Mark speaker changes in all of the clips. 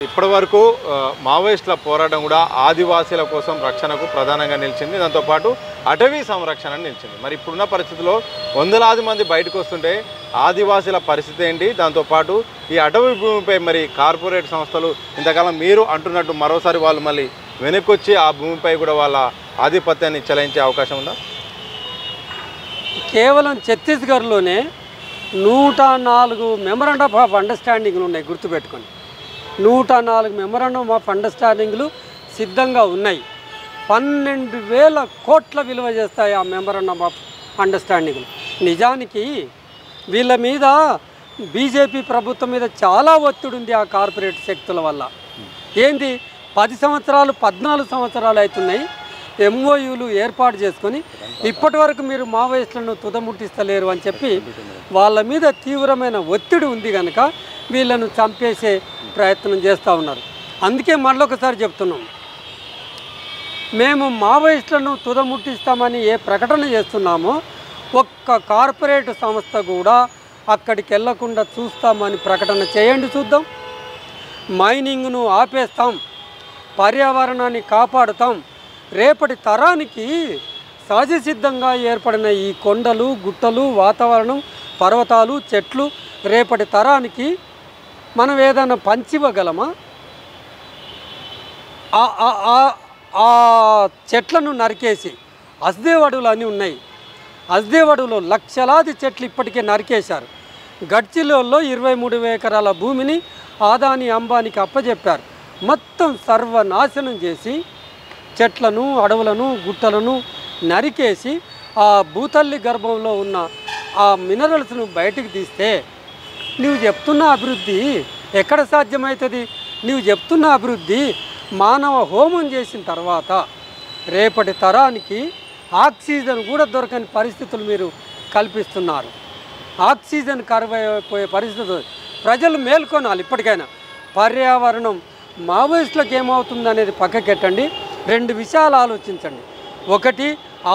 Speaker 1: ఇప్పటి వరకు మావోయిస్టుల పోరాటం కూడా ఆదివాసీల కోసం రక్షణకు ప్రధానంగా నిలిచింది. దాంతోపాటు అటవీ సంరక్షణ నిలిచింది. మరి ఇప్పుడున్న పరిస్థితుల్లో వందలాది మంది బయటకు వస్తుంటే ఆదివాసీల పరిస్థితి ఏంటి? దాంతోపాటు ఈ అటవీ భూమిపై మరి కార్పొరేట్ సంస్థలు ఇంతకాలం మీరు అంటున్నట్టు మరోసారి వాళ్ళు మళ్ళీ వెనక్కొచ్చి ఆ భూమిపై కూడా వాళ్ళ ఆధిపత్యాన్ని చెలాయించే అవకాశం ఉందా?
Speaker 2: కేవలం ఛత్తీస్గఢ్లోనే 104 మెమరాండమ్ ఆఫ్ అండర్స్టాండింగ్లు ఉన్నాయి. గుర్తుపెట్టుకొని 104 మెమరాండమ్ ఆఫ్ అండర్స్టాండింగ్లు సిద్ధంగా ఉన్నాయి. 12,000 కోట్ల విలువ చేస్తాయి ఆ మెమరాండమ్ ఆఫ్ అండర్స్టాండింగ్లు. నిజానికి వీళ్ళ మీద బీజేపీ ప్రభుత్వం మీద చాలా ఒత్తిడి ఉంది. ఆ కార్పొరేట్ శక్తుల వల్ల ఏంది 10 సంవత్సరాలు 14 సంవత్సరాలు అవుతున్నాయి ఎంఓయూలు ఏర్పాటు చేసుకొని ఇప్పటి వరకు మీరు మావోయిస్టులను తుదముట్టిస్తలేరు అని చెప్పి వాళ్ళ మీద తీవ్రమైన ఒత్తిడి ఉంది కనుక వీళ్ళను చంపేసే ప్రయత్నం చేస్తూ ఉన్నారు. అందుకే మళ్ళొకసారి చెప్తున్నాం, మేము మావోయిస్టులను తుదముట్టిస్తామని ఏ ప్రకటన చేస్తున్నామో ఒక్క కార్పొరేట్ సంస్థ కూడా అక్కడికి వెళ్లకుండా చూస్తామని ప్రకటన చేయండి చూద్దాం. మైనింగ్ను ఆపేస్తాం, పర్యావరణాన్ని కాపాడుతాం, రేపటి తరానికి సహజసిద్ధంగా ఏర్పడిన ఈ కొండలు గుట్టలు వాతావరణం పర్వతాలు చెట్లు రేపటి తరానికి మనం ఏదైనా పంచివ్వగలమా? ఆ చెట్లను నరికేసి అస్దేవడులు అని ఉన్నాయి. అస్దేవడులో లక్షలాది చెట్లు ఇప్పటికే నరికేశారు. గడ్చిలోల్లో 23 ఎకరాల భూమిని ఆదాని అంబానికి అప్పజెప్పారు. మొత్తం సర్వనాశనం చేసి చెట్లను అడవులను గుట్టలను నరికేసి ఆ భూతల్లి గర్భంలో ఉన్న ఆ మినరల్స్ను బయటికి తీస్తే నువ్వు చెప్తున్న అభివృద్ధి ఎక్కడ సాధ్యమవుతుంది? నువ్వు చెప్తున్న అభివృద్ధి మానవ హోమం చేసిన తర్వాత రేపటి తరానికి ఆక్సిజన్ కూడా దొరకని పరిస్థితులు మీరు కల్పిస్తున్నారు. ఆక్సిజన్ కరువైపోయే పరిస్థితులు ప్రజలు మేల్కొనాలి. ఇప్పటికైనా పర్యావరణం మావోయిస్టులకు ఏమవుతుంది అనేది పక్కకెట్టండి. 2 విషయాలు ఆలోచించండి. ఒకటి,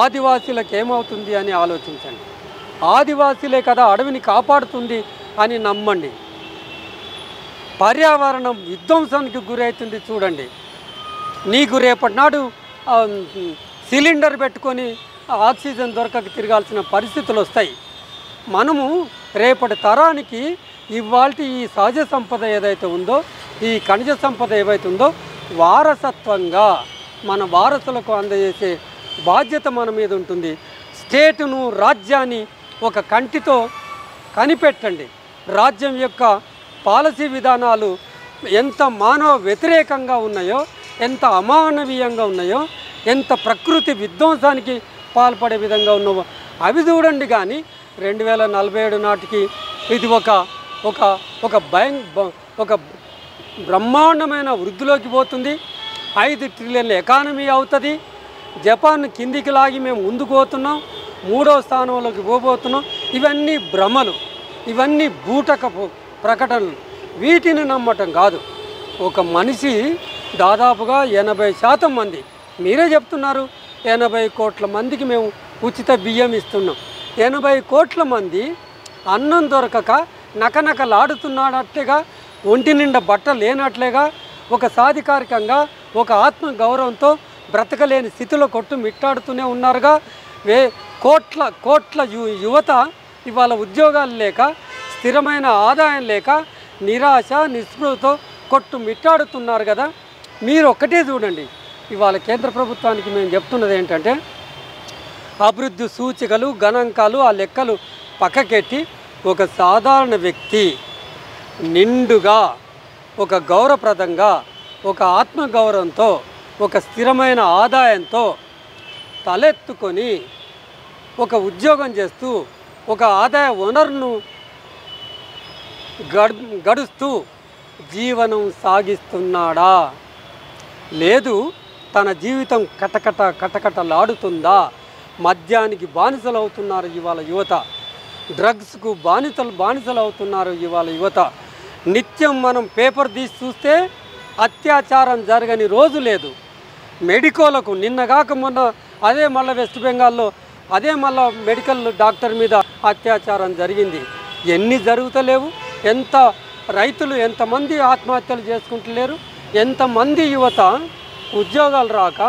Speaker 2: ఆదివాసీలకు ఏమవుతుంది అని ఆలోచించండి. ఆదివాసీలే కదా అడవిని కాపాడుతుంది అని నమ్మండి. పర్యావరణం విధ్వంసానికి గురవుతుంది చూడండి. నీకు రేపటి నాడు సిలిండర్ పెట్టుకొని ఆక్సిజన్ దొరకక తిరగాల్సిన పరిస్థితులు వస్తాయి. మనము రేపటి తరానికి ఇవాల్టి ఈ సహజ సంపద ఏదైతే ఉందో, ఈ ఖనిజ సంపద ఏవైతే ఉందో వారసత్వంగా మన వారసులకు అందజేసే బాధ్యత మన మీద ఉంటుంది. స్టేటును రాజ్యాన్ని ఒక కంటితో కనిపెట్టండి. రాజ్యం యొక్క పాలసీ విధానాలు ఎంత మానవ వ్యతిరేకంగా ఉన్నాయో, ఎంత అమానవీయంగా ఉన్నాయో, ఎంత ప్రకృతి విధ్వంసానికి పాల్పడే విధంగా ఉన్నావో అవి చూడండి. కానీ 2047 నాటికి ఇది ఒక బ్రహ్మాండమైన వృద్ధిలోకి పోతుంది. 5 ట్రిలియన్ల ఎకానమీ అవుతుంది. జపాన్ కిందికి లాగి మేము ముందుకు పోతున్నాం, 3వ స్థానంలోకి పోబోతున్నాం. ఇవన్నీ భ్రమలు, ఇవన్నీ బూటకపు ప్రకటనలు. వీటిని నమ్మటం కాదు. ఒక మనిషి దాదాపుగా 80% మంది, మీరే చెప్తున్నారు 80 కోట్ల మందికి మేము ఉచిత బియ్యం ఇస్తున్నాం. 80 కోట్ల మంది అన్నం దొరకక నకనకలాడుతున్నాడట్లేగా, ఒంటి నిండా బట్ట లేనట్లేగా, ఒక సాధికారికంగా ఒక ఆత్మ గౌరవంతో బ్రతకలేని స్థితిలో మిట్టాడుతూనే ఉన్నారుగా. కోట్ల యువత ఇవాళ ఉద్యోగాలు లేక, స్థిరమైన ఆదాయం లేక, నిరాశ నిస్పృహతో మిట్టాడుతున్నారు కదా. మీరు ఒక్కటే చూడండి. ఇవాళ కేంద్ర ప్రభుత్వానికి మేము చెప్తున్నది ఏంటంటే, అభివృద్ధి సూచికలు గణాంకాలు ఆ లెక్కలు పక్కకెట్టి ఒక సాధారణ వ్యక్తి నిండుగా, ఒక గౌరవప్రదంగా, ఒక ఆత్మగౌరవంతో, ఒక స్థిరమైన ఆదాయంతో తలెత్తుకొని ఒక ఉద్యోగం చేస్తూ ఒక ఆదాయ వనరును గడుస్తూ జీవనం సాగిస్తున్నాడా? లేదు తన జీవితం కటకటలాడుతుందా? మద్యానికి బానిసలు అవుతున్నారు ఇవాళ యువత. డ్రగ్స్కు బానిసలు అవుతున్నారు ఇవాళ యువత. నిత్యం మనం పేపర్ తీసి చూస్తే అత్యాచారం జరగని రోజు లేదు. మెడికోలకు నిన్నగాక మొన్న అదే మళ్ళీ వెస్ట్ బెంగాల్లో అదే మళ్ళీ మెడికల్ డాక్టర్ మీద అత్యాచారం జరిగింది. ఎన్ని జరుగుతలేవు? ఎంత రైతులు ఎంతమంది ఆత్మహత్యలు చేసుకుంటలేరు, ఎంతమంది యువత ఉద్యోగాలు రాక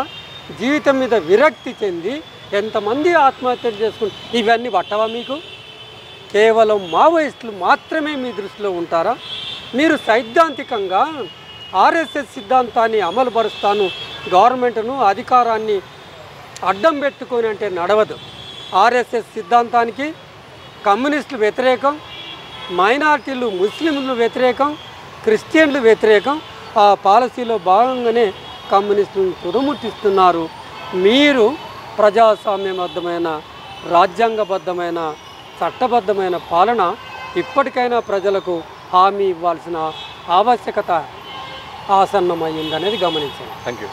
Speaker 2: జీవితం మీద విరక్తి చెంది ఎంతమంది ఆత్మహత్యలు చేసుకుంటారు. ఇవన్నీ పట్టవా మీకు? కేవలం మావోయిస్టులు మాత్రమే మీ దృష్టిలో ఉంటారా? మీరు సైద్ధాంతికంగా ఆర్ఎస్ఎస్ సిద్ధాంతాన్ని అమలుపరుస్తాను, గవర్నమెంట్ను అధికారాన్ని అడ్డం పెట్టుకొని అంటే నడవదు. ఆర్ఎస్ఎస్ సిద్ధాంతానికి కమ్యూనిస్టులు వ్యతిరేకం, మైనార్టీలు ముస్లింలు వ్యతిరేకం, క్రిస్టియన్లు వ్యతిరేకం. ఆ పాలసీలో భాగంగానే కమ్యూనిస్టులను తుదముట్టిస్తున్నారు. మీరు ప్రజాస్వామ్యబద్ధమైన, రాజ్యాంగబద్ధమైన, చట్టబద్ధమైన పాలన ఇప్పటికైనా ప్రజలకు హామీ ఇవ్వాల్సిన ఆవశ్యకత ఆసన్నమైందనేది గమనించండి.
Speaker 1: Thank you.